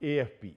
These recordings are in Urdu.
AFP,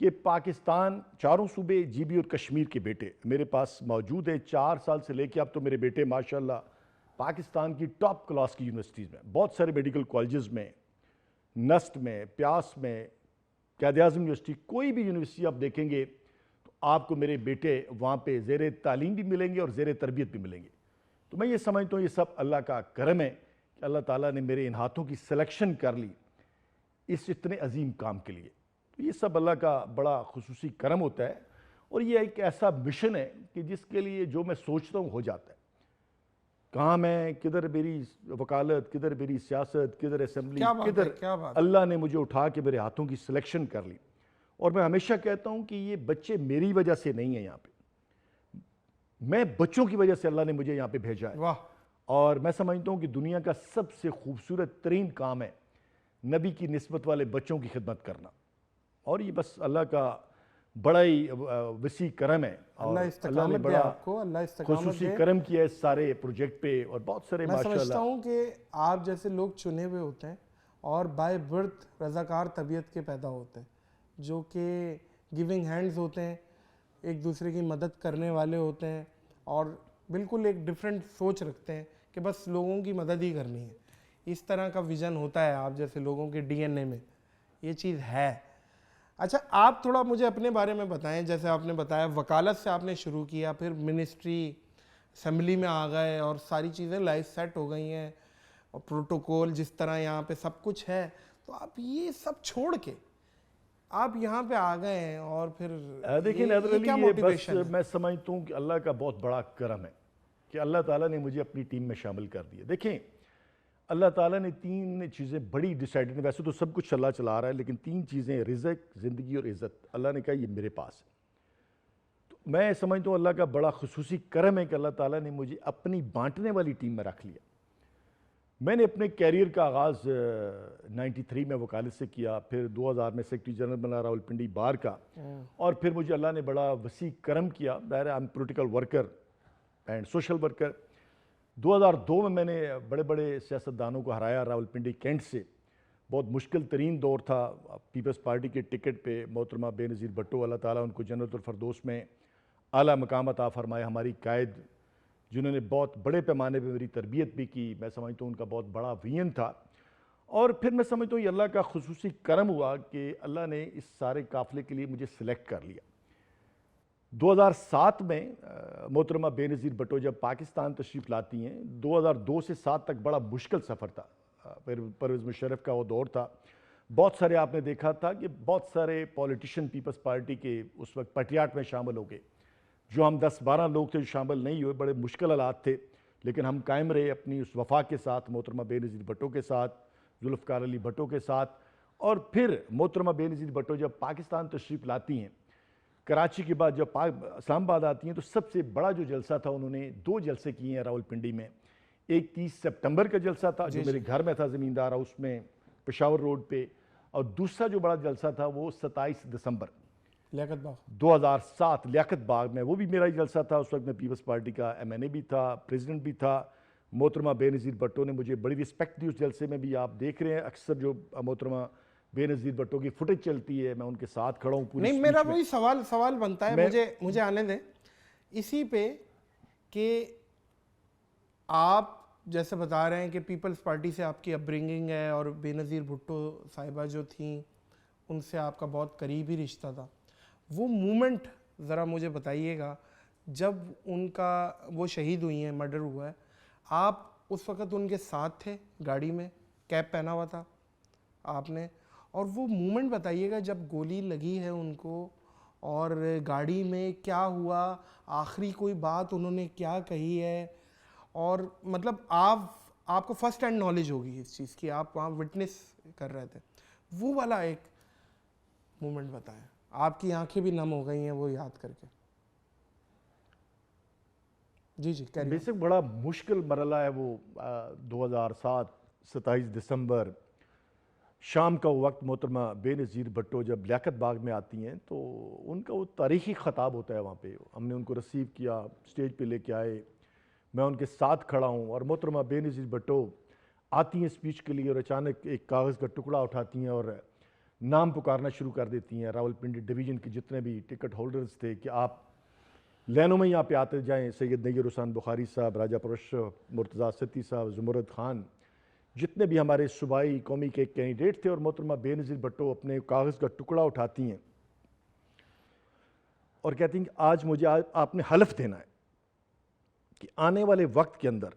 کہ پاکستان چاروں صوبے جی بی اور کشمیر کے بیٹے میرے پاس موجود ہیں. 4 سال سے لے کے اب تو میرے بیٹے ماشاءاللہ پاکستان کی ٹاپ کلاس کی یونیورسٹیز میں، بہت سارے میڈیکل کالجز میں، نسٹ میں، پیاس میں، قائد اعظم یونیورسٹی، کوئی بھی یونیورسٹی آپ دیکھیں گے تو آپ کو میرے بیٹے وہاں پہ زیر تعلیم بھی ملیں گے اور زیر تربیت بھی ملیں گے. تو میں یہ سمجھتا ہوں یہ سب اللہ کا کرم ہے کہ اللہ تعالیٰ نے میرے ان ہاتھوں کی سلیکشن کر لی اس اتنے عظیم کام کے لیے. تو یہ سب اللہ کا بڑا خصوصی کرم ہوتا ہے، اور یہ ایک ایسا مشن ہے کہ جس کے لیے جو میں سوچتا ہوں ہو جاتا ہے. کہاں میں، کدھر میری وکالت، کدھر میری سیاست، کدھر اسمبلی، کیا بات ہے، کدھر کیا بات ہے. اللہ نے مجھے اٹھا کے میرے ہاتھوں کی سلیکشن کر لی. اور میں ہمیشہ کہتا ہوں کہ یہ بچے میری وجہ سے نہیں ہیں یہاں پہ، میں بچوں کی وجہ سے اللہ نے مجھے یہاں پہ بھیجا ہے. واہ. اور میں سمجھتا ہوں کہ دنیا کا سب سے خوبصورت ترین کام ہے نبی کی نسبت والے بچوں کی خدمت کرنا. اور یہ بس اللہ کا بڑا ہی وسیع کرم ہے، اور اللہ اللہ نے استقامت دے بڑا آپ کو، اللہ استقامت خصوصی دے. کرم کیا ہے اس سارے پروجیکٹ پہ، اور بہت سارے میں سمجھتا ماشاءاللہ. ہوں کہ آپ جیسے لوگ چنے ہوئے ہوتے ہیں اور بائی برتھ رضاکار طبیعت کے پیدا ہوتے ہیں، جو کہ گیونگ ہینڈز ہوتے ہیں، ایک دوسرے کی مدد کرنے والے ہوتے ہیں، اور بالکل ایک ڈیفرنٹ سوچ رکھتے ہیں کہ بس لوگوں کی مدد ہی کرنی ہے. اس طرح کا ویژن ہوتا ہے آپ جیسے لوگوں کے ڈی این اے میں، یہ چیز ہے. اچھا آپ تھوڑا مجھے اپنے بارے میں بتائیں. جیسے آپ نے بتایا وکالت سے آپ نے شروع کیا، پھر منسٹری، اسمبلی میں آ گئے، اور ساری چیزیں لائف سیٹ ہو گئی ہیں، اور پروٹوکول جس طرح یہاں پہ سب کچھ ہے، تو آپ یہ سب چھوڑ کے آپ یہاں پہ آ گئے ہیں، اور پھر دیکھیں یہ حیدر علی، کیا یہ بس موٹیویشن ہے؟ میں سمجھتا ہوں کہ اللہ کا بہت بڑا کرم ہے کہ اللہ تعالیٰ نے مجھے اپنی ٹیم میں شامل کر دیا. دیکھیں اللہ تعالیٰ نے 3 چیزیں بڑی ڈیسائیڈڈ، ویسے تو سب کچھ اللہ چلا رہا ہے، لیکن 3 چیزیں، رزق، زندگی اور عزت، اللہ نے کہا یہ میرے پاس ہے. تو میں سمجھتا ہوں اللہ کا بڑا خصوصی کرم ہے کہ اللہ تعالیٰ نے مجھے اپنی بانٹنے والی ٹیم میں رکھ لیا. میں نے اپنے کیریئر کا آغاز 93 میں وکالت سے کیا، پھر 2000 میں سیکرٹری جنرل بنا راولپنڈی بار کا، اور پھر مجھے اللہ نے بڑا وسیع کرم کیا. ظاہر ہے، political worker and social worker. 2002 میں نے بڑے بڑے سیاستدانوں کو ہرایا راولپنڈی کینٹ سے. بہت مشکل ترین دور تھا. پیپلز پارٹی کے ٹکٹ پہ محترمہ بے نظیر بھٹو، اللہ تعالیٰ ان کو جنت الفردوس میں اعلیٰ مقام عطا فرمائے، ہماری قائد، جنہوں نے بہت بڑے پیمانے پہ میری تربیت بھی کی. میں سمجھتا ہوں ان کا بہت بڑا ویژن تھا. اور پھر میں سمجھتا ہوں یہ اللہ کا خصوصی کرم ہوا کہ اللہ نے اس سارے قافلے کے لیے مجھے سلیکٹ کر لیا. 2007 میں محترمہ بے نظیر بھٹو جب پاکستان تشریف لاتی ہیں، 2002 سے 7 تک بڑا مشکل سفر تھا. پھر پرویز مشرف کا وہ دور تھا. بہت سارے آپ نے دیکھا تھا کہ بہت سارے پولیٹیشین پیپلز پارٹی کے اس وقت پٹیاٹ میں شامل ہو گئے. جو ہم 10-12 لوگ تھے جو شامل نہیں ہوئے، بڑے مشکل حالات تھے، لیکن ہم قائم رہے اپنی اس وفا کے ساتھ، محترمہ بے نظیر بھٹو کے ساتھ، ذوالفقار علی بھٹو کے ساتھ. اور پھر محترمہ بے نظیر بھٹو جب پاکستان تشریف لاتی ہیں، کراچی کے بعد جب اسلام آباد آتی ہیں، تو سب سے بڑا جو جلسہ تھا، انہوں نے 2 جلسے کیے ہیں راولپنڈی میں. ایک 30 سپتمبر کا جلسہ تھا جو میرے گھر میں تھا زمیندار ہاؤس میں پشاور روڈ پہ، اور دوسرا جو بڑا جلسہ تھا وہ 27 دسمبر لیاقت باغ 2007 لیاقت باغ میں. وہ بھی میرا ہی جلسہ تھا. اس وقت میں پیپلز پارٹی کا MNA بھی تھا، پریزیڈنٹ بھی تھا. محترمہ بے نظیر بھٹو نے مجھے بڑی رسپیکٹ دی اس جلسے میں بھی. آپ دیکھ رہے ہیں اکثر جو محترمہ بے نظیر بھٹو کی فوٹیج چلتی ہے، میں ان کے ساتھ کھڑا ہوں پوری نہیں. میرا وہی سوال بنتا ہے، مجھے آنے دیں اسی پہ، کہ آپ جیسے بتا رہے ہیں کہ پیپلز پارٹی سے آپ کی اپ برنگنگ ہے، اور بے نظیر بھٹو صاحبہ جو تھیں ان سے آپ کا بہت قریبی رشتہ تھا. وہ مومنٹ ذرا مجھے بتائیے گا جب ان کا وہ شہید ہوئی ہیں، مرڈر ہوا ہے، آپ اس وقت ان کے ساتھ تھے گاڑی میں، کیپ پہنا ہوا تھا آپ نے، اور وہ مومنٹ بتائیے گا جب گولی لگی ہے ان کو، اور گاڑی میں کیا ہوا، آخری کوئی بات انہوں نے کیا کہی ہے، اور مطلب آپ کو فرسٹ ہینڈ نالج ہوگی اس چیز کی، آپ وہاں وٹنس کر رہے تھے. وہ والا ایک مومنٹ بتائیں. آپ کی آنکھیں بھی نم ہو گئی ہیں وہ یاد کر کے. جی بیسک بڑا مشکل مرحلہ ہے وہ. 2007 27 دسمبر شام کا وقت، محترمہ بے نظیر بھٹو جب لیاقت باغ میں آتی ہیں تو ان کا وہ تاریخی خطاب ہوتا ہے وہاں پہ. ہم نے ان کو ریسیو کیا، اسٹیج پہ لے کے آئے، میں ان کے ساتھ کھڑا ہوں، اور محترمہ بے نظیر بھٹو آتی ہیں اسپیچ کے لیے، اور اچانک ایک کاغذ کا ٹکڑا اٹھاتی ہیں اور نام پکارنا شروع کر دیتی ہیں راولپنڈی ڈویژن کے جتنے بھی ٹکٹ ہولڈرز تھے کہ آپ لینوں میں یہاں پہ آتے جائیں. سید نیر حسین بخاری صاحب, راجہ پرش, مرتضیٰ ستی صاحب, زمرد خان, جتنے بھی ہمارے صوبائی قومی کے کینڈیڈیٹ تھے. اور محترمہ بے نظیر بھٹو اپنے کاغذ کا ٹکڑا اٹھاتی ہیں اور کہتی ہیں کہ آج مجھے آپ نے حلف دینا ہے کہ آنے والے وقت کے اندر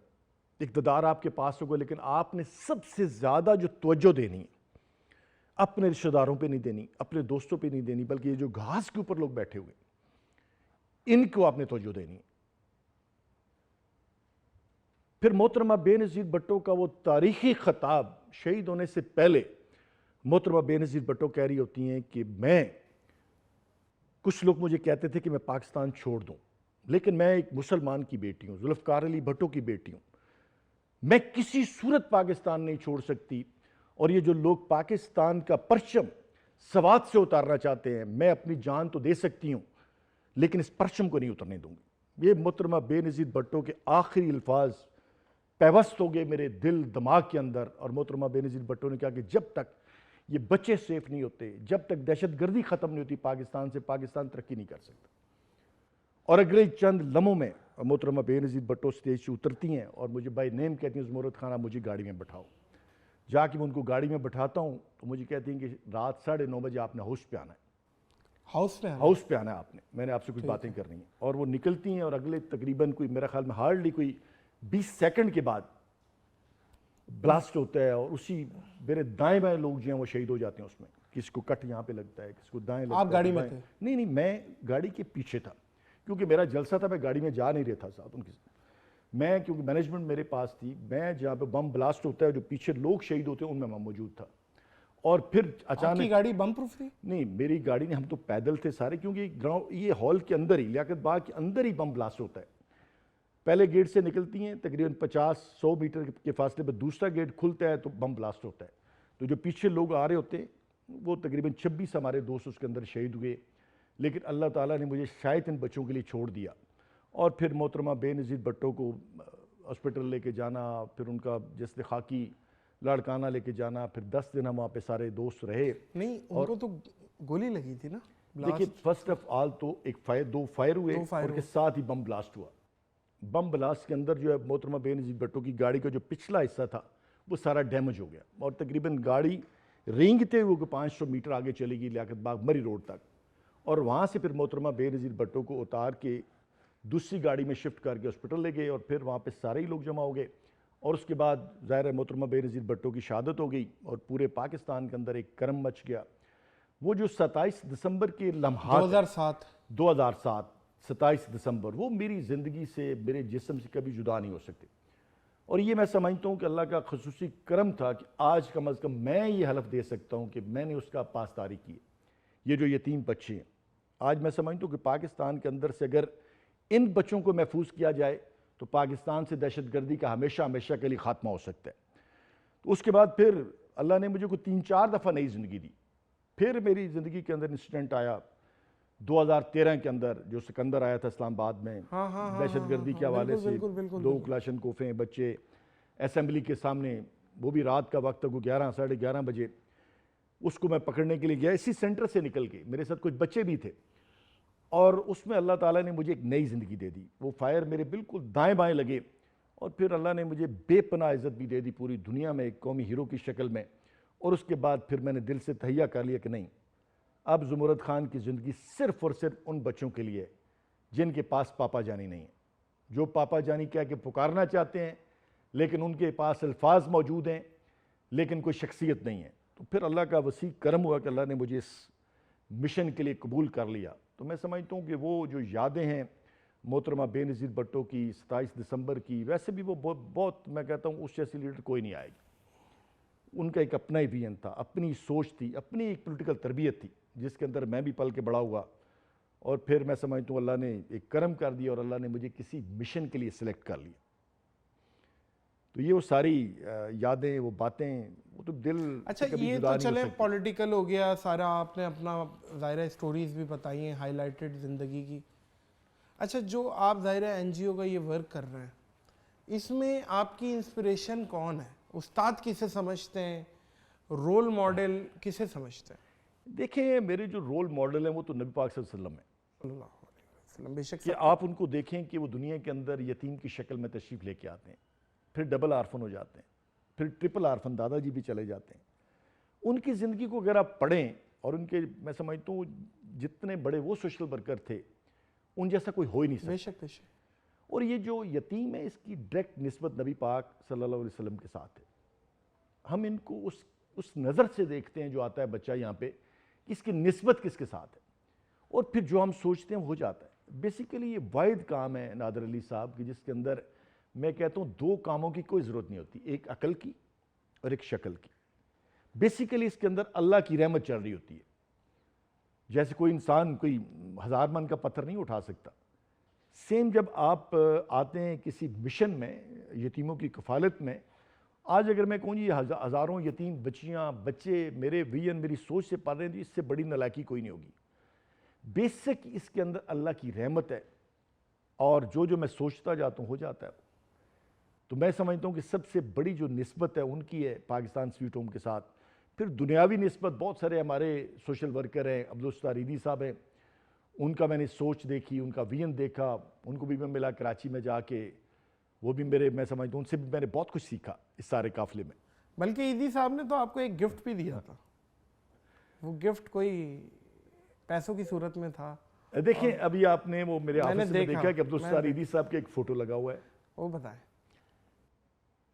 اقتدار آپ کے پاس ہوگا, لیکن آپ نے سب سے زیادہ جو توجہ دینی ہے اپنے رشتہ داروں پہ نہیں دینی, اپنے دوستوں پہ نہیں دینی, بلکہ یہ جو گھاس کے اوپر لوگ بیٹھے ہوئے ان کو آپ نے توجہ دینی ہے. پھر محترمہ بے نظیر بھٹو کا وہ تاریخی خطاب شہید ہونے سے پہلے محترمہ بے نظیر بھٹو کہہ رہی ہوتی ہیں کہ کچھ لوگ مجھے کہتے تھے کہ میں پاکستان چھوڑ دوں, لیکن میں ایک مسلمان کی بیٹی ہوں, ذوالفقار علی بھٹو کی بیٹی ہوں, میں کسی صورت پاکستان نہیں چھوڑ سکتی. اور یہ جو لوگ پاکستان کا پرچم سوات سے اتارنا چاہتے ہیں, میں اپنی جان تو دے سکتی ہوں لیکن اس پرچم کو نہیں اترنے دوں گی. یہ محترمہ بے نظیر بھٹو کے آخری الفاظ پیوست ہو گئے میرے دل دماغ کے اندر. اور محترمہ بے نظیر بھٹو نے کہا کہ جب تک یہ بچے سیف نہیں ہوتے, جب تک دہشت گردی ختم نہیں ہوتی پاکستان سے, پاکستان ترقی نہیں کر سکتا. اور اگلے چند لمحوں میں محترمہ بے نظیر بھٹو اسٹیج سے اترتی ہیں اور مجھے بائی نیم کہتی ہیں زمرد خان مجھے گاڑی میں بٹھاؤ. جا کے میں ان کو گاڑی میں بٹھاتا ہوں تو مجھے کہتی ہیں کہ رات 9:30 بجے آپ نے ہاؤس پہ آنا ہے, ہاؤس پہ آنا ہے آپ نے, میں نے آپ سے کچھ باتیں کرنی ہیں. اور وہ نکلتی ہیں اور اگلے تقریباً کوئی میرا خیال میں ہارڈلی کوئی 20 سیکنڈ کے بعد بلاسٹ ہوتا ہے اور اسی میرے دائیں بائیں لوگ جو ہیں وہ شہید ہو جاتے ہیں اس میں. کسی کو کٹ یہاں پہ لگتا ہے, کسی کو دائیں لگتا ہے. آپ گاڑی میں تھے؟ نہیں, میں گاڑی کے پیچھے تھا کیونکہ میرا جلسہ تھا, میں گاڑی میں جا نہیں رہا تھا ساتھ ان کے ساتھ. میں کیونکہ مینجمنٹ میرے پاس تھی, میں جہاں پہ بم بلاسٹ ہوتا ہے جو پیچھے لوگ شہید ہوتے ہیں ان میں موجود تھا. اور پھر اچانک آپ کی گاڑی بم پروف تھی؟ نہیں, میری گاڑی نہیں, ہم تو پیدل تھے سارے, کیونکہ گراؤنڈ یہ ہال کے اندر ہی, لیاقت باغ کے اندر ہی بم بلاسٹ ہوتا ہے. پہلے گیٹ سے نکلتی ہیں تقریباً 50-100 میٹر کے فاصلے پر دوسرا گیٹ کھلتا ہے تو بم بلاسٹ ہوتا ہے. تو جو پیچھے لوگ آ رہے ہوتے ہیں وہ تقریباً 26 ہمارے دوست اس کے اندر شہید ہوئے, لیکن اللہ تعالیٰ نے مجھے شاید ان بچوں کے لیے چھوڑ دیا. اور پھر محترمہ بے نظیر بھٹو کو ہاسپٹل لے کے جانا, پھر ان کا جسد خاکی لاڑکانہ لے کے جانا, پھر 10 دن ہم وہاں پہ سارے دوست رہے. نہیں, ان کو تو گولی لگی تھی نا. دیکھیے فرسٹ آف آل تو دو فائر ہوئے اور کے ساتھ ہی بم بلاسٹ ہوا. بم بلاسٹ کے اندر جو ہے محترمہ بے نظیر بھٹو کی گاڑی کا جو پچھلا حصہ تھا وہ سارا ڈیمیج ہو گیا, اور تقریباً گاڑی رینگتے ہوئے 500 میٹر آگے چلے گی لیاقت باغ مری روڈ تک. اور وہاں سے پھر محترمہ بے نظیر بھٹو کو اتار کے دوسری گاڑی میں شفٹ کر کے ہاسپٹل لے گئے, اور پھر وہاں پہ سارے ہی لوگ جمع ہو گئے. اور اس کے بعد ظاہر ہے محترمہ بے نظیر بھٹو کی شہادت ہو گئی اور پورے پاکستان کے اندر ایک کرم مچ گیا. وہ جو 27 دسمبر کے لمحات 2007 27 دسمبر وہ میری زندگی سے, میرے جسم سے کبھی جدا نہیں ہو سکتے. اور یہ میں سمجھتا ہوں کہ اللہ کا خصوصی کرم تھا کہ آج کم از کم میں یہ حلف دے سکتا ہوں کہ میں نے اس کا پاسداری کی. یہ جو یتیم بچے ہیں, آج میں سمجھتا ہوں کہ پاکستان کے اندر سے اگر ان بچوں کو محفوظ کیا جائے تو پاکستان سے دہشت گردی کا ہمیشہ ہمیشہ کے لیے خاتمہ ہو سکتا ہے. تو اس کے بعد پھر اللہ نے مجھے کوئی 3-4 دفعہ نئی زندگی دی. پھر میری زندگی کے اندر انسیڈنٹ آیا 2013 کے اندر, جو سکندر آیا تھا اسلام آباد میں دہشت گردی کے حوالے سے, 2 کلاشنکوفیں بچے اسمبلی کے سامنے, وہ بھی رات کا وقت تھا, 11-11:30 بجے. اس کو میں پکڑنے کے لیے گیا, اسی سینٹر سے نکل کے, میرے ساتھ کچھ بچے بھی تھے, اور اس میں اللہ تعالیٰ نے مجھے ایک نئی زندگی دے دی. وہ فائر میرے بالکل دائیں بائیں لگے, اور پھر اللہ نے مجھے بے پناہ عزت بھی دے دی پوری دنیا میں ایک قومی ہیرو کی شکل میں. اور اس کے بعد پھر میں نے دل سے تہیہ کر لیا کہ نہیں, اب زمرد خان کی زندگی صرف اور صرف ان بچوں کے لیے جن کے پاس پاپا جانی نہیں ہے, جو پاپا جانی کہہ کے پکارنا چاہتے ہیں لیکن ان کے پاس الفاظ موجود ہیں لیکن کوئی شخصیت نہیں ہے. تو پھر اللہ کا وسیع کرم ہوا کہ اللہ نے مجھے اس مشن کے لیے قبول کر لیا. تو میں سمجھتا ہوں کہ وہ جو یادیں ہیں محترمہ بے نظیر بھٹو کی 27 دسمبر کی, ویسے بھی وہ بہت میں کہتا ہوں اس جیسی لیڈر کوئی نہیں آئے گی. ان کا ایک اپنا ہی ویژن تھا, اپنی سوچ تھی, اپنی ایک پولیٹیکل تربیت تھی جس کے اندر میں بھی پل کے بڑا ہوا. اور پھر میں سمجھتا ہوں اللہ نے ایک کرم کر دیا اور اللہ نے مجھے کسی مشن کے لیے سلیکٹ کر لیا. تو یہ وہ ساری یادیں, وہ باتیں, وہ تو دل اچھا یہ تو چلے پولیٹیکل ہو گیا سارا, آپ نے اپنا ظاہرہ سٹوریز بھی بتائی ہیں ہائی لائٹڈ زندگی کی. اچھا جو آپ ظاہرہ این جی او کا یہ ورک کر رہے ہیں, اس میں آپ کی انسپریشن کون ہے؟ استاد کسے سمجھتے ہیں, رول ماڈل کسے سمجھتے ہیں؟ دیکھیں میرے جو رول ماڈل ہیں وہ تو نبی پاک صلی اللہ علیہ وسلم ہیں صلی اللہ علیہ وسلم. بے شک کہ آپ ان کو دیکھیں کہ وہ دنیا کے اندر یتیم کی شکل میں تشریف لے کے آتے ہیں, پھر ڈبل آرفن ہو جاتے ہیں, پھر ٹرپل آرفن, دادا جی بھی چلے جاتے ہیں. ان کی زندگی کو اگر آپ پڑھیں, اور ان کے میں سمجھتا ہوں جتنے بڑے وہ سوشل ورکر تھے ان جیسا کوئی ہو ہی نہیں سکتا. بے شک بے شک. اور یہ جو یتیم ہے اس کی ڈائریکٹ نسبت نبی پاک صلی اللہ علیہ وسلم کے ساتھ ہے. ہم ان کو اس نظر سے دیکھتے ہیں جو آتا ہے بچہ یہاں پہ, کہ اس کی نسبت کس کے ساتھ ہے, اور پھر جو ہم سوچتے ہیں وہ ہو جاتا ہے. بیسیکلی یہ واحد کام ہے نادر علی صاحب کی جس کے اندر میں کہتا ہوں دو کاموں کی کوئی ضرورت نہیں ہوتی, ایک عقل کی اور ایک شکل کی. بیسیکلی اس کے اندر اللہ کی رحمت چل رہی ہوتی ہے. جیسے کوئی انسان کوئی 1000 من کا پتھر نہیں اٹھا سکتا, سیم جب آپ آتے ہیں کسی مشن میں یتیموں کی کفالت میں, آج اگر میں کہوں یہ ہزاروں یتیم بچیاں بچے میرے ویژن میری سوچ سے پڑھ رہے ہیں تو اس سے بڑی نالاکی کوئی نہیں ہوگی. بیسک اس کے اندر اللہ کی رحمت ہے, اور جو میں سوچتا جاتا ہوں ہو جاتا ہے. تو میں سمجھتا ہوں کہ سب سے بڑی جو نسبت ہے ان کی ہے پاکستان سویٹ ہوم کے ساتھ. پھر دنیاوی نسبت بہت سارے ہمارے سوشل ورکر ہیں, عبدالستار ایدھی صاحب ہیں, ان کا میں نے سوچ دیکھی, ان کا ویژن دیکھا, ان کو بھی میں ملا کراچی میں جا کے, وہ بھی میں سمجھتا ہوں ان سے بھی میں نے بہت کچھ سیکھا اس سارے قافلے میں. بلکہ ایدھی صاحب نے تو آپ کو ایک گفٹ بھی دیا تھا, وہ گفٹ کوئی پیسوں کی صورت میں تھا. دیکھیں ابھی آپ نے وہ میرے آفس میں دیکھا کہ عبدالستار ایدھی صاحب کا ایک فوٹو لگا ہوا ہے. وہ بتائیں.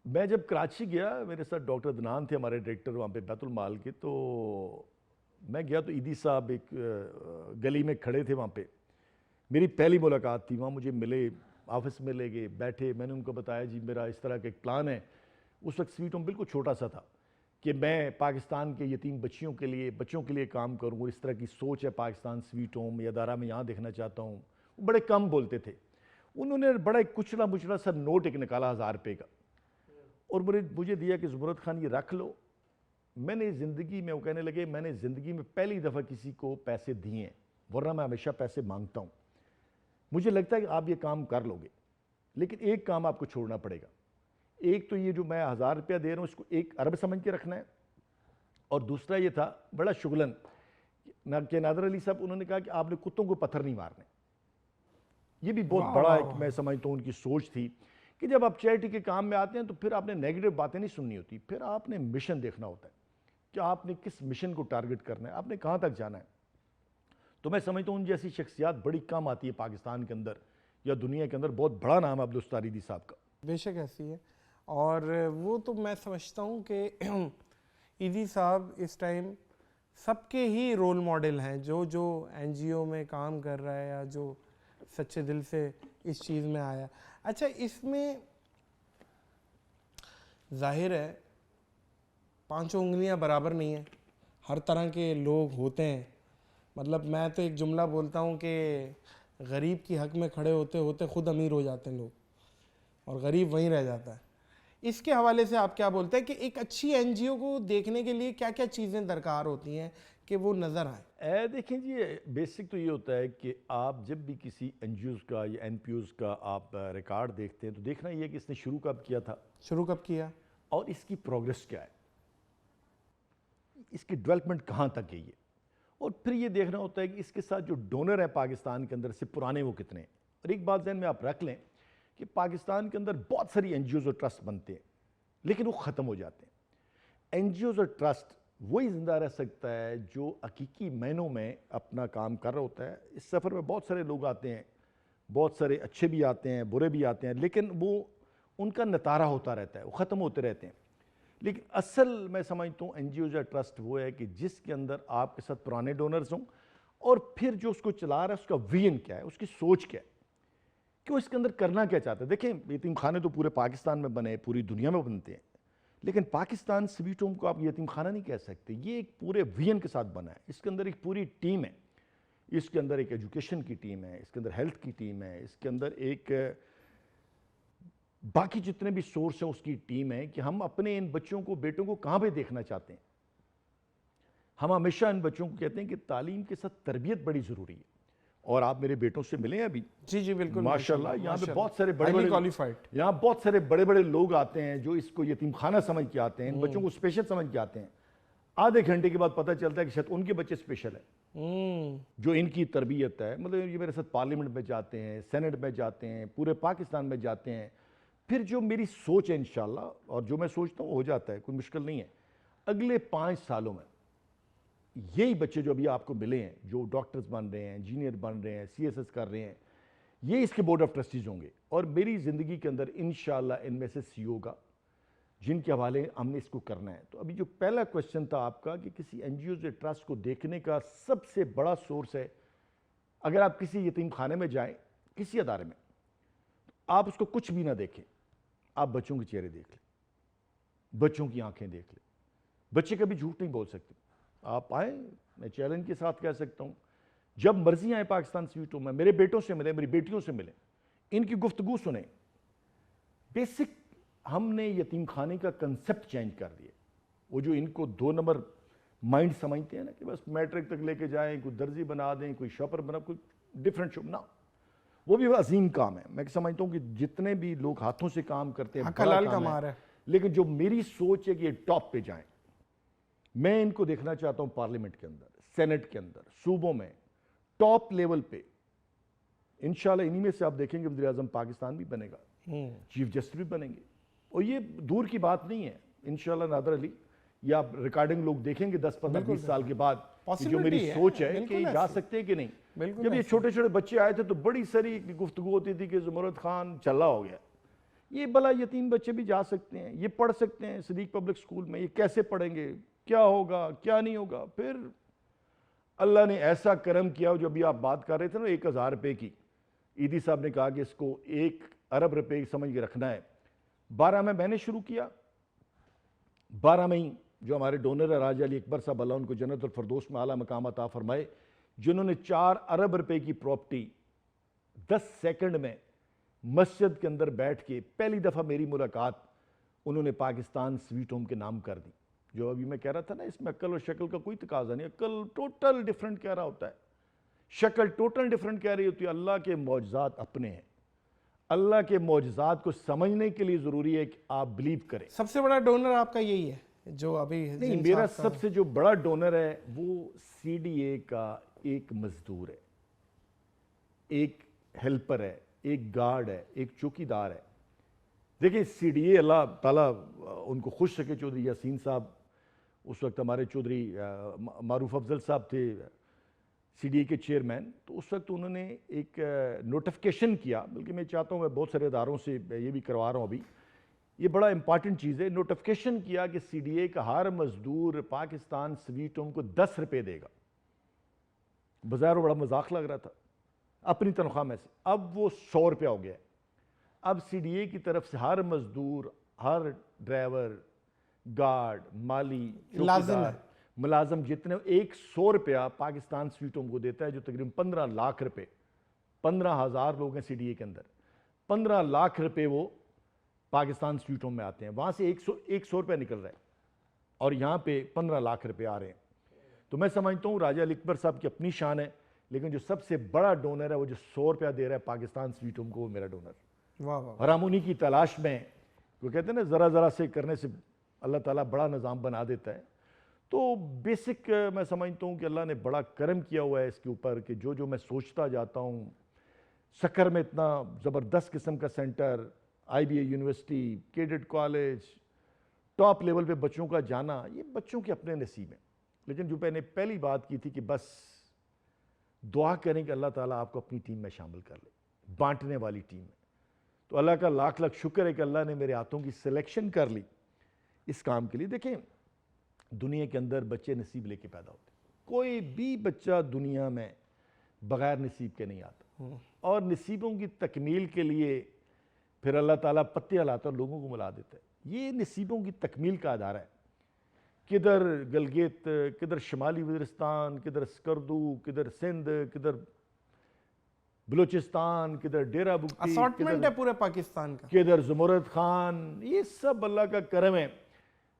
میں جب کراچی گیا, میرے ساتھ ڈاکٹر عدنان تھے ہمارے ڈائریکٹر وہاں پہ بیت المال کے, تو میں گیا تو ایدھی صاحب ایک گلی میں کھڑے تھے, وہاں پہ میری پہلی ملاقات تھی. وہاں مجھے ملے, آفس میں لے گئے, بیٹھے, میں نے ان کو بتایا جی میرا اس طرح کا ایک پلان ہے. اس وقت سویٹ ہوم بالکل چھوٹا سا تھا کہ میں پاکستان کے یتیم بچوں کے لیے کام کروں, اور اس طرح کی سوچ ہے پاکستان سویٹ ہوم یا ادارہ میں یہاں دیکھنا چاہتا ہوں. وہ بڑے کم بولتے تھے. انہوں نے بڑا ایک کچلا مچلا سا نوٹ ایک نکالا 1000 روپے کا, اور مجھے دیا کہ زمرد خان یہ رکھ لو. میں نے زندگی میں, وہ کہنے لگے میں نے زندگی میں پہلی دفعہ کسی کو پیسے دیے ہیں, ورنہ میں ہمیشہ پیسے مانگتا ہوں. مجھے لگتا ہے کہ آپ یہ کام کر لو گے, لیکن ایک کام آپ کو چھوڑنا پڑے گا. ایک تو یہ جو میں 1000 روپیہ دے رہا ہوں اس کو 1 ارب سمجھ کے رکھنا ہے, اور دوسرا یہ تھا بڑا شغلن کہ نادر علی صاحب انہوں نے کہا کہ آپ نے کتوں کو پتھر نہیں مارنے. یہ بھی بہت بڑا ایک میں سمجھتا ہوں ان کی سوچ تھی کہ جب آپ چیریٹی کے کام میں آتے ہیں تو پھر آپ نے نیگیٹو باتیں نہیں سننی ہوتی, پھر آپ نے مشن دیکھنا ہوتا ہے کہ آپ نے کس مشن کو ٹارگٹ کرنا ہے, آپ نے کہاں تک جانا ہے. تو میں سمجھتا ہوں ان جیسی شخصیات بڑی کم آتی ہے پاکستان کے اندر یا دنیا کے اندر. بہت بڑا نام ہے عبدالستار ایدھی صاحب کا. بے شک ایسی ہے, اور وہ تو میں سمجھتا ہوں کہ ایدھی صاحب اس ٹائم سب کے ہی رول ماڈل ہیں, جو این جی او میں کام کر رہا ہے یا جو سچے دل سے اس چیز میں آیا. اچھا, اس میں ظاہر ہے 5 انگلیاں برابر نہیں ہیں, ہر طرح کے لوگ ہوتے ہیں. مطلب میں تو ایک جملہ بولتا ہوں کہ غریب کی حق میں کھڑے ہوتے ہوتے خود امیر ہو جاتے ہیں لوگ, اور غریب وہیں رہ جاتا ہے. اس کے حوالے سے آپ کیا بولتے ہیں کہ ایک اچھی این جی او کو دیکھنے کے لیے کیا کیا چیزیں درکار ہوتی ہیں کہ وہ نظر آئیں؟ دیکھیں جی, بیسک تو یہ ہوتا ہے کہ آپ جب بھی کسی این جی اوز کا یا این پی اوز کا آپ ریکارڈ دیکھتے ہیں تو دیکھنا یہ ہے کہ اس نے شروع کب کیا تھا, شروع کب کیا, اور اس کی پروگریس کیا ہے, اس کی ڈیولپمنٹ کہاں تک گئی ہے. اور پھر یہ دیکھنا ہوتا ہے کہ اس کے ساتھ جو ڈونر ہے پاکستان کے اندر سے پرانے وہ کتنے ہیں. اور ایک بات ذہن میں آپ رکھ لیں کہ پاکستان کے اندر بہت ساری این جی اوز اور ٹرسٹ بنتے ہیں لیکن وہ ختم ہو جاتے ہیں. این جی اوز اور ٹرسٹ وہی زندہ رہ سکتا ہے جو حقیقی معنوں میں اپنا کام کر رہا ہوتا ہے. اس سفر میں بہت سارے لوگ آتے ہیں, بہت سارے اچھے بھی آتے ہیں, برے بھی آتے ہیں, لیکن وہ ان کا نتارہ ہوتا رہتا ہے, وہ ختم ہوتے رہتے ہیں. لیکن اصل میں سمجھتا ہوں این جی اوز یا ٹرسٹ وہ ہے کہ جس کے اندر آپ کے ساتھ پرانے ڈونرز ہوں, اور پھر جو اس کو چلا رہا ہے اس کا ویژن کیا ہے, اس کی سوچ کیا ہے, کہ وہ اس کے اندر کرنا کیا چاہتا ہے. دیکھیں یتیم خانے تو پورے پاکستان میں بنے, پوری دنیا میں بنتے ہیں, لیکن پاکستان سویٹ ہوم کو آپ یتیم خانہ نہیں کہہ سکتے. یہ ایک پورے ویژن کے ساتھ بنا ہے. اس کے اندر ایک پوری ٹیم ہے, اس کے اندر ایک ایجوکیشن کی ٹیم ہے, اس کے اندر ہیلتھ کی ٹیم ہے, اس کے اندر ایک باقی جتنے بھی سورس ہیں اس کی ٹیم ہے کہ ہم اپنے ان بچوں کو, بیٹوں کو کہاں پہ دیکھنا چاہتے ہیں. ہم ہمیشہ ان بچوں کو کہتے ہیں کہ تعلیم کے ساتھ تربیت بڑی ضروری ہے. اور آپ میرے بیٹوں سے ملیں ابھی, جی بالکل, ماشاءاللہ یہاں پہ بہت سارے بڑے بڑے لوگ آتے ہیں جو اس کو یتیم خانہ سمجھ کے آتے ہیں, ان بچوں کو اسپیشل سمجھ کے آتے ہیں. آدھے گھنٹے کے بعد پتہ چلتا ہے کہ شاید ان کے بچے اسپیشل ہیں، جو ان کی تربیت ہے. مطلب یہ میرے ساتھ پارلیمنٹ میں جاتے ہیں، سینٹ میں جاتے ہیں، پورے پاکستان میں جاتے ہیں. پھر جو میری سوچ ہے انشاءاللہ، اور جو میں سوچتا ہوں ہو جاتا ہے، کوئی مشکل نہیں ہے. اگلے 5 سالوں میں یہی بچے جو ابھی آپ کو ملے ہیں، جو ڈاکٹرز بن رہے ہیں، انجینئر بن رہے ہیں، سی ایس ایس کر رہے ہیں، یہ اس کے بورڈ آف ٹرسٹیز ہوں گے. اور میری زندگی کے اندر انشاءاللہ ان میں سے سی ہوگا جن کے حوالے ہم نے اس کو کرنا ہے. تو ابھی جو پہلا کوشچن تھا آپ کا کہ کسی این جی اوز یا ٹرسٹ کو دیکھنے کا سب سے بڑا سورس ہے، اگر آپ کسی یتیم خانے میں جائیں، کسی ادارے میں، تو آپ اس کو کچھ بھی نہ دیکھیں، آپ بچوں کے چہرے دیکھ لیں، بچوں کی آنکھیں دیکھ لیں. بچے کبھی جھوٹ نہیں بول سکتے. آپ آئیں، میں چیلنج کے ساتھ کہہ سکتا ہوں، جب مرضی آئیں پاکستان سویٹ ہوم میں، میرے بیٹوں سے ملیں، میری بیٹیوں سے ملیں، ان کی گفتگو سنیں. بیسک ہم نے یتیم خانے کا کنسپٹ چینج کر دیا. وہ جو ان کو 2 نمبر مائنڈ سمجھتے ہیں نا کہ بس میٹرک تک لے کے جائیں، کوئی درزی بنا دیں، کوئی شاپر بنا، کوئی ڈفرینٹ شاپ، نہ، وہ بھی عظیم کام ہے. میں سمجھتا ہوں کہ جتنے بھی لوگ ہاتھوں سے کام کرتے ہیں بڑا حلال کام کما ہے، رہا ہے. لیکن جو میری سوچ ہے کہ یہ ٹاپ پہ جائیں. میں ان کو دیکھنا چاہتا ہوں پارلیمنٹ کے اندر، سینٹ کے اندر، صوبوں میں، ٹاپ لیول پہ. انشاءاللہ انہی میں سے آپ دیکھیں گے وزیر اعظم پاکستان بھی بنے گا، چیف جسٹس بھی بنیں گے. اور یہ دور کی بات نہیں ہے. انشاءاللہ نادر علی، یہ آپ ریکارڈنگ لوگ دیکھیں گے 10 15 20 سال کے بعد کہ جو میری سوچ ہے کہ یہ جا سکتے ہیں کہ نہیں. جب یہ چھوٹے چھوٹے بچے آئے تھے تو بڑی ساری گفتگو ہوتی تھی کہ زمرد خان چلا ہو گیا. یہ بلا یتیم بچے بھی جا سکتے ہیں، یہ پڑھ سکتے ہیں صدیق پبلک سکول میں. یہ کیسے پڑھیں گے، کیا ہوگا، کیا نہیں ہوگا. پھر اللہ نے ایسا کرم کیا. جو ابھی آپ بات کر رہے تھے نا 1000 روپے کی، ایدی صاحب نے کہا کہ اس کو 1 ارب روپے سمجھ کے رکھنا ہے. 12 میں نے شروع کیا. 12 میں ہی جو ہمارے ڈونر ہے راجہ علی اکبر صاحب، اللہ ان کو جنت الفردوس میں اعلیٰ مقام عطا فرمائے، جنہوں نے 4 ارب روپے کی پراپرٹی 10 سیکنڈ میں مسجد کے اندر بیٹھ کے پہلی دفعہ میری ملاقات انہوں نے پاکستان سویٹ ہوم کے نام کر دی. جو ابھی میں کہہ رہا تھا نا، اس میں عقل اور شکل کا کوئی تقاضا نہیں. عقل ٹوٹل ڈیفرنٹ کہہ رہا ہوتا ہے، شکل ٹوٹل ڈیفرنٹ کہہ رہی ہوتی ہے. اللہ کے معجزات اپنے ہیں. اللہ کے معجزات کو سمجھنے کے لیے ضروری ہے کہ آپ بلیو کریں. سب سے بڑا ڈونر آپ کا یہی ہے جو ابھی نہیں، میرا سب سے جو بڑا ڈونر ہے وہ سی ڈی اے کا ایک مزدور ہے، ایک ہیلپر ہے، ایک گارڈ ہے، ایک چوکیدار ہے. دیکھیں سی ڈی اے، اللہ تعالیٰ ان کو خوش رکھے، چودھری یاسین صاحب اس وقت ہمارے چودھری معروف افضل صاحب تھے سی ڈی اے کے چیئرمین. تو اس وقت انہوں نے ایک نوٹیفیکیشن کیا، بلکہ میں چاہتا ہوں میں بہت سارے اداروں سے یہ بھی کروا رہا ہوں ابھی، یہ بڑا امپارٹنٹ چیز ہے. نوٹیفیکیشن کیا کہ سی ڈی اے کا ہر مزدور پاکستان سویٹ ہوم کو 10 روپے دے گا. بظاہر بڑا مذاق لگ رہا تھا، اپنی تنخواہ میں سے. اب وہ 100 روپیہ ہو گیا. اب سی ڈی اے کی طرف سے ہر مزدور، ہر ڈرائیور، گارڈ، مالی، چوکیدار، ملازم جتنے 100 روپیہ پاکستان سویٹ ہوم کو دیتا ہے، جو تقریباً 15 لاکھ روپے، 15,000 لوگ ہیں سی ڈی اے کے اندر. 15 لاکھ روپے وہ پاکستان سویٹ ہوم میں آتے ہیں. وہاں سے 100 روپے نکل رہا ہے اور یہاں پہ 15 لاکھ روپے آ رہے ہیں. تو میں سمجھتا ہوں راجہ علی اکبر صاحب کی اپنی شان ہے، لیکن جو سب سے بڑا ڈونر ہے وہ جو 100 روپیہ دے رہا ہے پاکستان سویٹ ہوم کو، وہ میرا ڈونر. اور ہم انہی کی تلاش میں، وہ کہتے ہیں نا ذرا ذرا سے کرنے سے اللہ تعالیٰ بڑا نظام بنا دیتا ہے. تو بیسک میں سمجھتا ہوں کہ اللہ نے بڑا کرم کیا ہوا ہے اس کے اوپر کہ جو میں سوچتا جاتا ہوں. سکر میں اتنا زبردست قسم کا centre, I B A university, cadet college, top level پہ بچوں کا جانا، یہ بچوں کے اپنے نصیب ہیں. لیکن جو میں نے پہلی بات کی تھی کہ بس دعا کریں کہ اللہ تعالیٰ آپ کو اپنی ٹیم میں شامل کر لے، بانٹنے والی ٹیم میں. تو اللہ کا لاکھ لاکھ شکر ہے کہ اللہ نے میرے ہاتھوں کی سلیکشن کر لی اس کام کے لیے. دیکھیں دنیا کے اندر بچے نصیب لے کے پیدا ہوتے ہیں. کوئی بھی بچہ دنیا میں بغیر نصیب کے نہیں آتا، اور نصیبوں کی تکمیل کے لیے پھر اللہ تعالیٰ پتے ہلاتا اور لوگوں کو ملا دیتا ہے. یہ نصیبوں کی تکمیل کا ادارہ ہے. کدھر گلگت، کدھر شمالی وزیرستان، کدھر سکردو، کدھر سندھ، کدھر بلوچستان، کدھر ڈیرہ بگٹی، اسارٹمنٹ ہے پورے پاکستان کا، کدھر زمرد خان. یہ سب اللہ کا کرم ہے.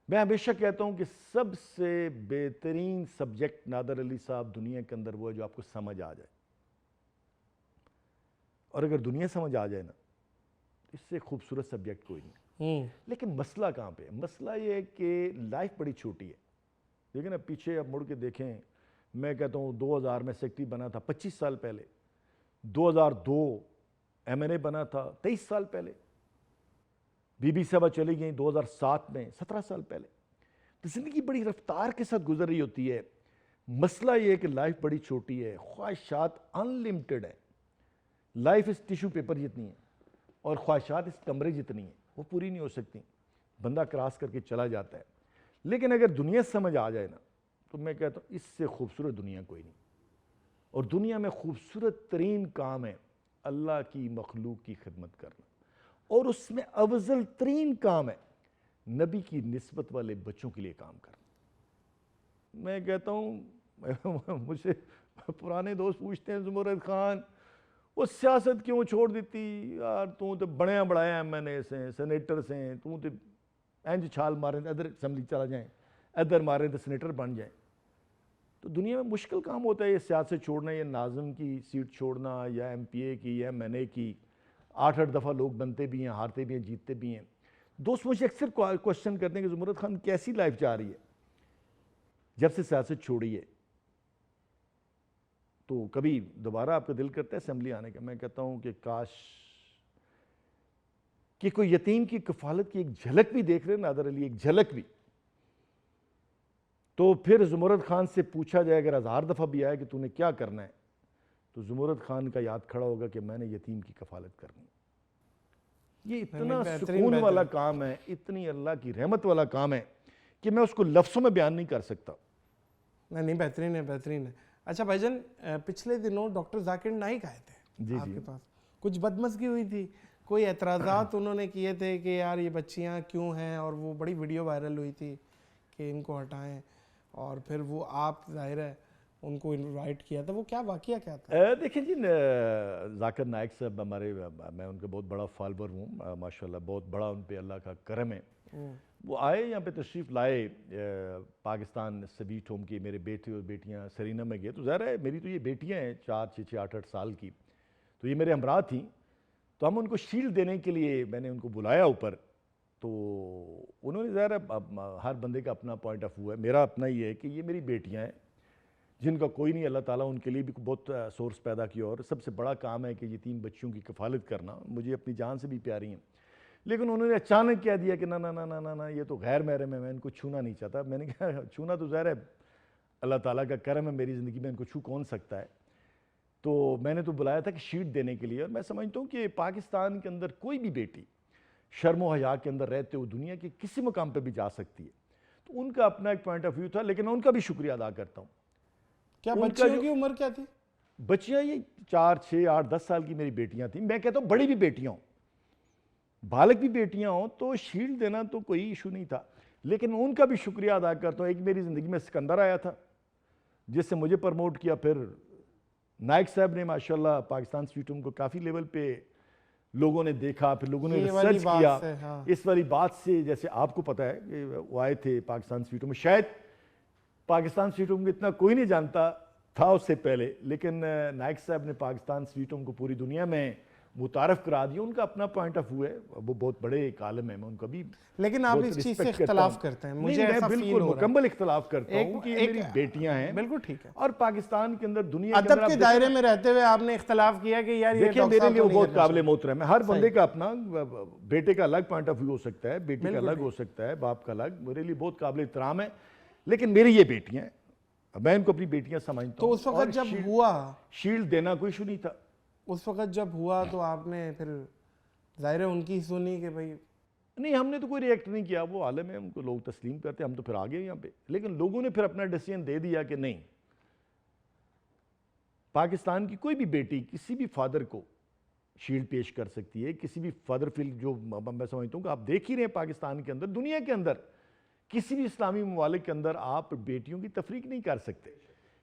میں ہمیشہ کہتا ہوں کہ سب سے بہترین سبجیکٹ نادر علی صاحب دنیا کے اندر وہ ہے جو آپ کو سمجھ آ جائے. اور اگر دنیا سمجھ آ جائے نا، اس سے خوبصورت سبجیکٹ کوئی نہیں. لیکن مسئلہ کہاں پہ ہے؟ مسئلہ یہ ہے کہ لائف بڑی چھوٹی ہے. لیکن اب پیچھے اب مڑ کے دیکھیں، میں کہتا ہوں 2000 میں سیکٹری بنا تھا 25 سال پہلے، 2002 MNA بنا تھا 23 سال پہلے، بی بی صاحبہ چلی گئیں 2007 میں 17 سال پہلے. تو زندگی بڑی رفتار کے ساتھ گزر رہی ہوتی ہے. مسئلہ یہ ہے کہ لائف بڑی چھوٹی ہے، خواہشات انلمیٹڈ ہے. لائف اس ٹیشو پیپر جتنی ہے اور خواہشات اس کمرے جتنی ہیں، وہ پوری نہیں ہو سکتی. بندہ کراس کر کے چلا جاتا ہے. لیکن اگر دنیا سمجھ آ جائے نا تو میں کہتا ہوں اس سے خوبصورت دنیا کوئی نہیں. اور دنیا میں خوبصورت ترین کام ہے اللہ کی مخلوق کی خدمت کرنا، اور اس میں افضل ترین کام ہے نبی کی نسبت والے بچوں کے لیے کام کرنا. میں کہتا ہوں مجھ سے پرانے دوست پوچھتے ہیں زمرد خان وہ سیاست کیوں چھوڑ دیتی یار، تو بڑے بڑھایا MNA سے سینیٹر سے، تو اینج چھال ماریں ادھر اسمبلی چلا جائیں، ادھر ماریں تو سینیٹر بن جائیں. تو دنیا میں مشکل کام ہوتا ہے یہ سیاست چھوڑنا، یہ ناظم کی سیٹ چھوڑنا یا MPA کی یا MNA کی. 8 دفعہ لوگ بنتے بھی ہیں، ہارتے بھی ہیں، جیتتے بھی ہیں. دوست مجھے اکثر کوشچن کرتے ہیں کہ زمرد خان کیسی لائف جا رہی ہے جب سے سیاست چھوڑی ہے، تو کبھی دوبارہ آپ کا دل کرتا ہے اسمبلی آنے کا؟ میں کہتا ہوں کہ کاش کہ کوئی یتیم کی کفالت کی ایک جھلک بھی دیکھ رہے ہیں نادر علی، ایک جھلک بھی. تو پھر زمرد خان سے پوچھا جائے اگر 1000 دفعہ بھی آئے کہ تو نے کیا کرنا ہے، تو زمرد خان کا یاد کھڑا ہوگا کہ میں نے یتیم کی کفالت کرنی. یہ اتنا سکون والا کام ہے، اتنی اللہ کی رحمت والا کام ہے کہ میں اس کو لفظوں میں بیان نہیں کر سکتا. نہیں بہترین ہے، بہترین ہے. اچھا بھائی جان، پچھلے دنوں ڈاکٹر ذاکر نائک آئے تھے آپ کے پاس، کچھ بدمزگی ہوئی تھی، کوئی اعتراضات انہوں نے کیے تھے کہ یار یہ بچیاں کیوں ہیں، اور وہ بڑی ویڈیو وائرل ہوئی تھی کہ ان کو ہٹائیں، اور پھر وہ آپ ظاہر ہے ان کو انوائٹ کیا تھا. وہ کیا واقعہ کیا تھا؟ دیکھیں جی، ذاکر نائک صاحب ہمارے، میں ان کا بہت بڑا فالوور ہوں ماشاءاللہ، بہت بڑا ان پہ اللہ کا کرم ہے. وہ آئے یہاں پہ تشریف لائے پاکستان سویٹ ہوم کی، میرے بیٹے اور بیٹیاں سرینا میں گئے. تو ظاہر ہے میری تو یہ بیٹیاں ہیں 4 6 8 8 سال کی، تو یہ میرے ہمراہ تھیں. تو ہم ان کو شیلڈ دینے کے لیے میں نے ان کو بلایا اوپر. تو انہوں نے ظاہر ہے ہر بندے کا اپنا پوائنٹ آف ویو ہے، میرا اپنا یہ ہے کہ یہ میری بیٹیاں ہیں جن کا کوئی نہیں، اللہ تعالیٰ ان کے لیے بھی بہت سورس پیدا کیا، اور سب سے بڑا کام ہے کہ یتیم بچیوں کی کفالت کرنا، مجھے اپنی جان سے بھی پیاری ہیں. لیکن انہوں نے اچانک کہہ دیا کہ نہ نہ نہ نہ نہ یہ تو غیر محرم ہے، میں ان کو چھونا نہیں چاہتا. میں نے کہا چھونا تو ظاہر ہے اللہ تعالیٰ کا کرم ہے میری زندگی میں، ان کو چھو کون سکتا ہے. تو میں نے تو بلایا تھا کہ شیٹ دینے کے لیے. اور میں سمجھتا ہوں کہ پاکستان کے اندر کوئی بھی بیٹی شرم و حیا کے اندر رہتے ہوئے دنیا کے کسی مقام پہ بھی جا سکتی ہے. تو ان کا اپنا ایک پوائنٹ آف ویو تھا، لیکن میں ان کا بھی شکریہ ادا کرتا ہوں. کیا بچیوں کی عمر کیا تھی؟ بچیاں یہ 4 6 8 10 سال کی میری بیٹیاں تھیں. میں کہتا ہوں بڑی بھی بیٹیاں ہوں، بالغ بھی بیٹیاں ہوں، تو شیلڈ دینا تو کوئی ایشو نہیں تھا. لیکن ان کا بھی شکریہ ادا کرتا ہوں. ایک میری زندگی میں سکندر آیا تھا جس سے مجھے پرموٹ کیا. پھر نائک صاحب نے ماشاءاللہ پاکستان سویٹ ہوم کو کافی لیول پہ لوگوں نے دیکھا، پھر لوگوں نے ریسرچ کیا. اس والی بات سے جیسے آپ کو پتہ ہے کہ وہ آئے تھے پاکستان سویٹ ہوم میں، شاید پاکستان سویٹ ہوم کو اتنا کوئی نہیں جانتا تھا اس سے پہلے، لیکن نائک صاحب نے پاکستان سویٹ ہوم کو پوری دنیا میں متعارف کرا دیا. ان کا اپنا پوائنٹ آف ویو ہے، وہ بہت بڑے ایک عالم ہیں، میں ان کا بھی لیکن آپ اس چیز سے اختلاف کرتے ہیں. مجھے ایسا فیل ہو رہا ہے. بالکل مکمل اختلاف کرتا ہوں کہ یہ میری بیٹیاں ہیں. بالکل ٹھیک ہے. اور پاکستان کے اندر دنیا کے ادب کے دائرے میں رہتے ہوئے آپ نے اختلاف کیا کہ یار یہ دیکھیں میرے لیے وہ بہت قابل محترم ہے. ہر بندے کا اپنا، بیٹے کا الگ پوائنٹ آف ویو ہو سکتا ہے، بیٹی کا الگ ہو سکتا ہے، باپ کا الگ. میرے لیے بہت قابل احترام ہے. لیکن میری یہ بیٹیاں ہیں، میں ان کو اپنی بیٹیاں سمجھتا ہوں. تو اس وقت جب ہوا شیلڈ دینا کوئی ایشو نہیں تھا. اس وقت جب ہوا تو آپ نے پھر ظاہر ہے ان کی سنی کہ بھائی نہیں، ہم نے تو کوئی ریئیکٹ نہیں کیا. وہ عالم ہے، ان کو لوگ تسلیم کرتے، ہم تو پھر آگے یہاں پہ. لیکن لوگوں نے پھر اپنا ڈیسیژن دے دیا کہ نہیں، پاکستان کی کوئی بھی بیٹی کسی بھی فادر کو شیلڈ پیش کر سکتی ہے. کسی بھی فادر فیل جو میں سمجھتا ہوں کہ آپ دیکھ ہی رہے ہیں پاکستان کے اندر، دنیا کے اندر کسی بھی اسلامی ممالک کے اندر آپ بیٹیوں کی تفریق نہیں کر سکتے.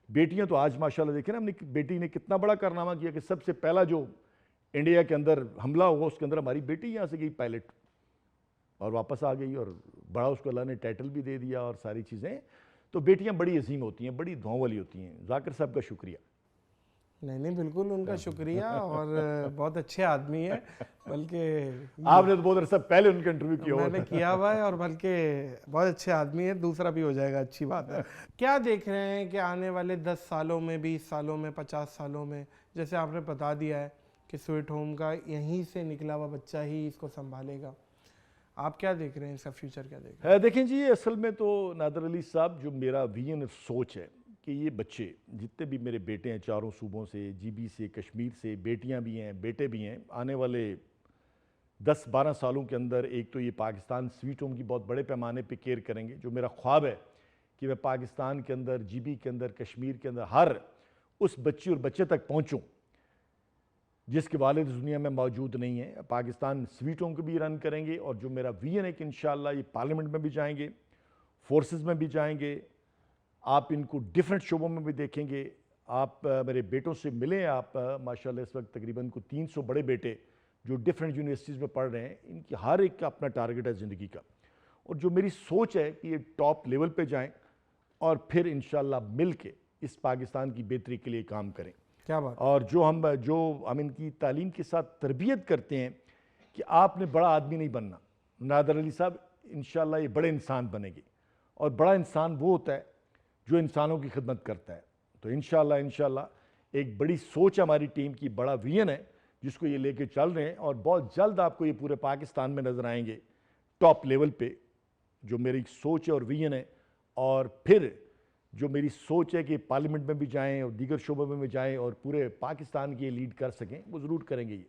بیٹیاں تو آج ماشاءاللہ دیکھیں نا، ہم نے بیٹی نے کتنا بڑا کارنامہ کیا کہ سب سے پہلا جو انڈیا کے اندر حملہ ہوا اس کے اندر ہماری بیٹی یہاں سے گئی پائلٹ اور واپس آ گئی، اور بڑا اس کو اللہ نے ٹائٹل بھی دے دیا اور ساری چیزیں. تو بیٹیاں بڑی عظیم ہوتی ہیں، بڑی دعاؤں والی ہوتی ہیں. ذاکر صاحب کا شکریہ. نہیں بالکل ان کا شکریہ، اور بہت اچھے آدمی ہیں، بلکہ آپ نے تو بہت عرصہ پہلے ان کا انٹرویو کیا میں نے کیا ہوا ہے، اور بلکہ بہت اچھے آدمی ہیں، دوسرا بھی ہو جائے گا، اچھی بات ہے۔ کیا دیکھ رہے ہیں کہ آنے والے 10 سالوں میں، 20 سالوں میں، 50 سالوں میں، جیسے آپ نے بتا دیا ہے کہ سویٹ ہوم کا یہیں سے نکلا ہوا بچہ ہی اس کو سنبھالے گا، آپ کیا دیکھ رہے ہیں، اس کا فیوچر کیا دیکھ رہے ہیں؟ دیکھیں جی، اصل میں تو نادر علی صاحب، جو میرا ویژن سوچ ہے کہ یہ بچے جتنے بھی میرے بیٹے ہیں چاروں صوبوں سے، جی بی سے، کشمیر سے، بیٹیاں بھی ہیں، بیٹے بھی ہیں، آنے والے 10-12 سالوں کے اندر ایک تو یہ پاکستان سویٹ ہوم کی بہت بڑے پیمانے پہ کیئر کریں گے۔ جو میرا خواب ہے کہ میں پاکستان کے اندر، جی بی کے اندر، کشمیر کے اندر ہر اس بچی اور بچے تک پہنچوں جس کے والد دنیا میں موجود نہیں ہیں۔ پاکستان سویٹ ہوم کو بھی رن کریں گے، اور جو میرا ویژن ہے کہ انشاءاللہ یہ پارلیمنٹ میں بھی جائیں گے، فورسز میں بھی جائیں گے، آپ ان کو ڈیفرنٹ شعبوں میں بھی دیکھیں گے۔ آپ میرے بیٹوں سے ملیں، آپ ماشاءاللہ اس وقت تقریباً 300 بڑے بیٹے جو ڈیفرنٹ یونیورسٹیز میں پڑھ رہے ہیں، ان کی ہر ایک کا اپنا ٹارگٹ ہے زندگی کا، اور جو میری سوچ ہے کہ یہ ٹاپ لیول پہ جائیں اور پھر انشاءاللہ مل کے اس پاکستان کی بہتری کے لیے کام کریں۔ کیا بات؟ اور جو ہم ان کی تعلیم کے ساتھ تربیت کرتے ہیں کہ آپ نے بڑا آدمی نہیں بننا، نادر علی صاحب انشاءاللہ یہ بڑے انسان بنیں گے، اور بڑا انسان وہ ہوتا ہے جو انسانوں کی خدمت کرتا ہے۔ تو انشاءاللہ ایک بڑی سوچ ہے ہماری ٹیم کی، بڑا ویژن ہے جس کو یہ لے کے چل رہے ہیں، اور بہت جلد آپ کو یہ پورے پاکستان میں نظر آئیں گے ٹاپ لیول پہ، جو میری سوچ ہے اور ویژن ہے۔ اور پھر جو میری سوچ ہے کہ پارلیمنٹ میں بھی جائیں اور دیگر شعبوں میں بھی جائیں اور پورے پاکستان کی لیڈ کر سکیں، وہ ضرور کریں گے۔ یہ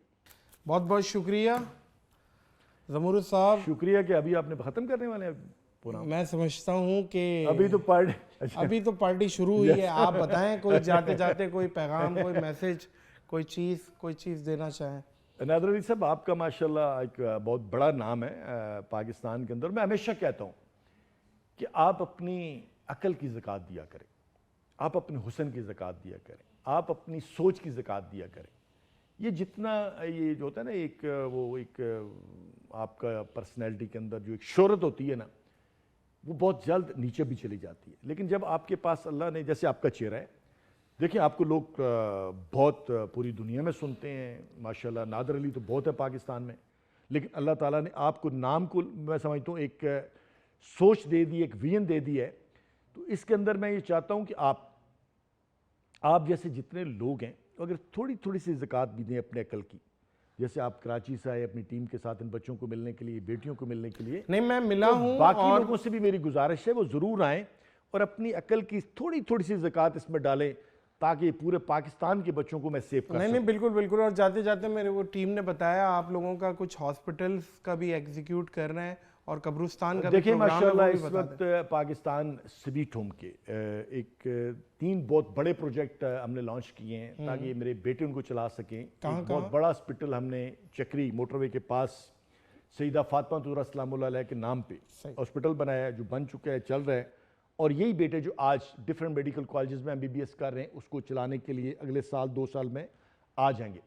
بہت بہت شکریہ زمور صاحب۔ شکریہ کہ ابھی آپ نے ختم کرنے والے ہیں پورا؟ میں سمجھتا ہوں کہ ابھی تو ابھی تو پارٹی شروع ہوئی ہے، آپ بتائیں کوئی جاتے جاتے کوئی پیغام، کوئی میسج، کوئی چیز دینا چاہیں۔ نادر علی صاحب، آپ کا ماشاءاللہ ایک بہت بڑا نام ہے پاکستان کے اندر۔ میں ہمیشہ کہتا ہوں کہ آپ اپنی عقل کی زکوٰۃ دیا کریں، آپ اپنے حسن کی زکوٰۃ دیا کریں، آپ اپنی سوچ کی زکوٰۃ دیا کریں۔ یہ جتنا یہ جو ہوتا ہے نا، ایک آپ کا پرسنالٹی کے اندر جو ایک شہرت ہوتی ہے نا، وہ بہت جلد نیچے بھی چلی جاتی ہے۔ لیکن جب آپ کے پاس اللہ نے، جیسے آپ کا چہرہ ہے، دیکھیں آپ کو لوگ بہت پوری دنیا میں سنتے ہیں، ماشاءاللہ نادر علی تو بہت ہے پاکستان میں، لیکن اللہ تعالیٰ نے آپ کو نام کو میں سمجھتا ہوں ایک سوچ دے دی، ایک ویژن دے دی ہے۔ تو اس کے اندر میں یہ چاہتا ہوں کہ آپ جیسے جتنے لوگ ہیں، اگر تھوڑی سی زکوٰۃ بھی دیں اپنے عقل کی، جیسے آپ کراچی سے آئے اپنی ٹیم کے ساتھ ان بچوں کو ملنے کے لیے، بیٹیوں کو ملنے کے لیے، نہیں میں ملا ہوں، باقی لوگوں سے بھی میری گزارش ہے وہ ضرور آئیں اور اپنی عقل کی تھوڑی سی زکوٰۃ اس میں ڈالیں، تاکہ پورے پاکستان کے بچوں کو میں سیو کر سکوں۔ نہیں بالکل، اور جاتے جاتے میرے وہ ٹیم نے بتایا آپ لوگوں کا کچھ ہاسپٹلز کا بھی ایگزیکیوٹ کر رہے ہیں، اور قبرستان کا بھی دیکھیں پروگرام ہے، ماشاءاللہ وہ بھی اس بتا وقت دیں۔ پاکستان سویٹ ہوم کے ایک 3 بہت بڑے پروجیکٹ ہم نے لانچ کیے ہیں تاکہ میرے بیٹے ان کو چلا سکیں۔ ایک بہت بڑا ہاسپٹل ہم نے چکری موٹر وے کے پاس سیدہ فاطمہ طہرہ سلام اللہ علیہ کے نام پہ ہاسپٹل بنایا ہے، جو بن چکا ہے، چل رہا ہے، اور یہی بیٹے جو آج ڈیفرنٹ میڈیکل کالجز میں MBBS کر رہے ہیں، اس کو چلانے کے لیے اگلے سال 2 سال میں آ جائیں گے۔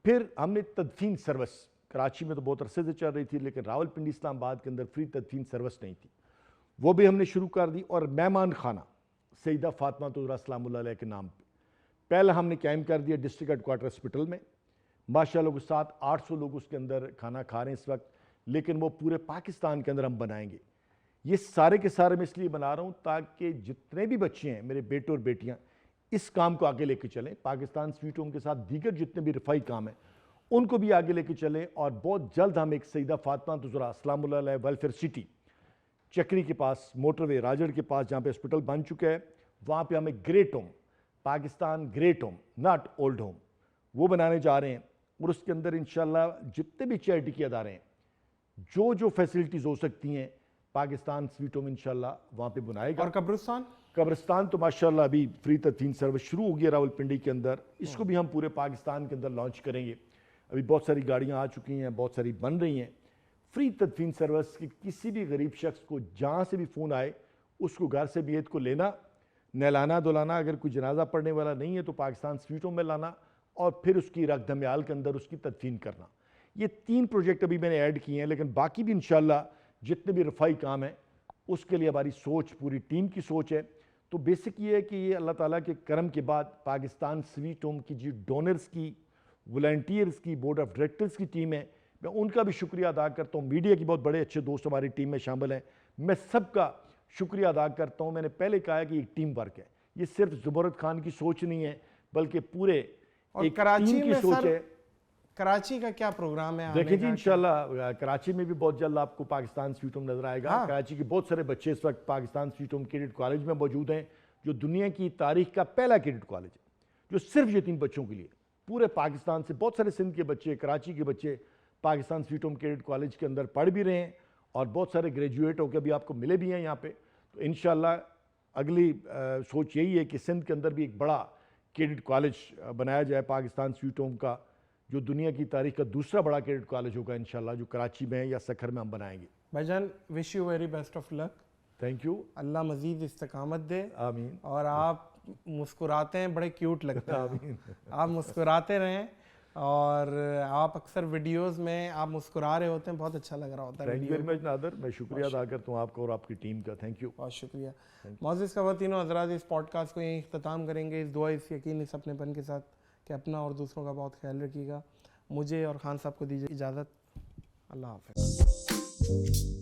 پھر ہم نے تدفین سروس، کراچی میں تو بہت عرصے سے چل رہی تھی، لیکن راول پنڈی اسلام آباد کے اندر فری تدفین سروس نہیں تھی، وہ بھی ہم نے شروع کر دی، اور مہمان خانہ سیدہ فاطمہ طہرہ سلام اللہ علیہ کے نام پہ پہلا ہم نے قائم کر دیا ڈسٹرکٹ ہیڈ کوارٹر ہاسپٹل میں۔ ماشاءاللہ کے ساتھ 800 لوگ اس کے اندر کھانا کھا رہے ہیں اس وقت، لیکن وہ پورے پاکستان کے اندر ہم بنائیں گے۔ یہ سارے کے سارے میں اس لیے بنا رہا ہوں تاکہ جتنے بھی بچے ہیں میرے بیٹے اور بیٹیاں اس کام کو آگے لے کے چلیں، پاکستان سویٹ ہوم کے ساتھ دیگر جتنے بھی رفاہی کام ہیں ان کو بھی آگے لے کے چلیں، اور بہت جلد ہم ایک سیدہ فاطمہ طہرہ سلام اللہ علیہ ویلفیئر سٹی چکری کے پاس موٹر وے راجڑ کے پاس جہاں پہ ہاسپٹل بن چکا ہے، وہاں پہ ہم ایک great home, Pakistan great home not old home, وہ بنانے جا رہے ہیں، اور اس کے اندر انشاءاللہ جتنے بھی چیریٹی کے ادارے ہیں جو فیسلٹیز ہو سکتی ہیں، پاکستان سویٹ ہوم انشاءاللہ وہاں پہ بنائے گا۔ اور قبرستان تو ماشاءاللہ ابھی فری تدفین سروس شروع ہو گئی ہے راول پنڈی کے اندر، اس کو بھی ہم پورے پاکستان کے اندر لانچ کریں گے۔ ابھی بہت ساری گاڑیاں آ چکی ہیں، بہت ساری بن رہی ہیں۔ فری تدفین سروس کی کسی بھی غریب شخص کو جہاں سے بھی فون آئے، اس کو گھر سے میت کو لینا، نہلانا دھلانا، اگر کوئی جنازہ پڑھنے والا نہیں ہے تو پاکستان سویٹ ہوم میں لانا، اور پھر اس کی رکھ دھمیال کے اندر اس کی تدفین کرنا۔ یہ 3 پروجیکٹ ابھی میں نے ایڈ کیے ہیں، لیکن باقی بھی انشاءاللہ جتنے بھی رفاہی کام ہیں اس کے لیے ہماری سوچ، پوری ٹیم کی سوچ ہے۔ تو بیسک یہ ہے کہ یہ اللہ تعالیٰ کے کرم کے بعد پاکستان سویٹ ہوم کی جو ڈونرز کی، والنٹیئرز کی، بورڈ آف ڈائریکٹرز کی ٹیم ہے، میں ان کا بھی شکریہ ادا کرتا ہوں. میڈیا کے بہت بڑے اچھے دوست ہماری ٹیم میں شامل ہیں، میں سب کا شکریہ ادا کرتا ہوں. میں نے پہلے کہا ہے کہ ایک ٹیم ورک ہے، یہ صرف زبرت خان کی سوچ نہیں ہے بلکہ پورے ایک ٹیم کی سوچ ہے. کراچی کا کیا پروگرام ہے؟ دیکھیں جی انشاءاللہ کراچی میں بھی بہت جلد آپ کو پاکستان سویٹ ہوم نظر آئے گا. کراچی کے بہت سارے بچے اس وقت Pakistan sweet home cadet college میں موجود ہیں، جو دنیا کی تاریخ کا پہلا کیڈٹ کالج ہے جو صرف یتیم بچوں کے لیے. پورے پاکستان سے بہت سارے سندھ کے بچے، کراچی کے بچے Pakistan sweet home cadet college کے اندر پڑھ بھی رہے ہیں اور بہت سارے گریجویٹ ہو کے بھی آپ کو ملے بھی ہیں یہاں پہ. تو انشاءاللہ اگلی سوچ یہی ہے کہ سندھ کے اندر بھی ایک بڑا کیڈٹ کالج بنایا جائے پاکستان سویٹ ہوم کا، جو دنیا کی تاریخ کا دوسرا بڑا کیڈٹ کالج ہوگا انشاءاللہ، جو کراچی میں یا سکھر میں ہم بنائیں گے. بھائی جان wish you very best of luck. Thank you. اللہ مزید استقامت دے. آمین. اور آپ مسکراتے ہیں، بڑے کیوٹ لگتے ہیں. آپ مسکراتے رہیں، اور آپ اکثر ویڈیوز میں آپ مسکرا رہے ہوتے ہیں، بہت اچھا لگ رہا ہوتا ہے. تھینک یو ویری مچ نادر، میں شکریہ ادا کرتا ہوں آپ کا اور آپ کی ٹیم کا. Thank you. بہت شکریہ. معزز خواتین و حضرات، اس پوڈ کاسٹ کو یہیں اختتام کریں گے اس دعا، اس یقین، اس اپنے پن کے ساتھ کہ اپنا اور دوسروں کا بہت خیال رکھیے گا. مجھے اور خان صاحب کو دیجیے اجازت. اللہ حافظ.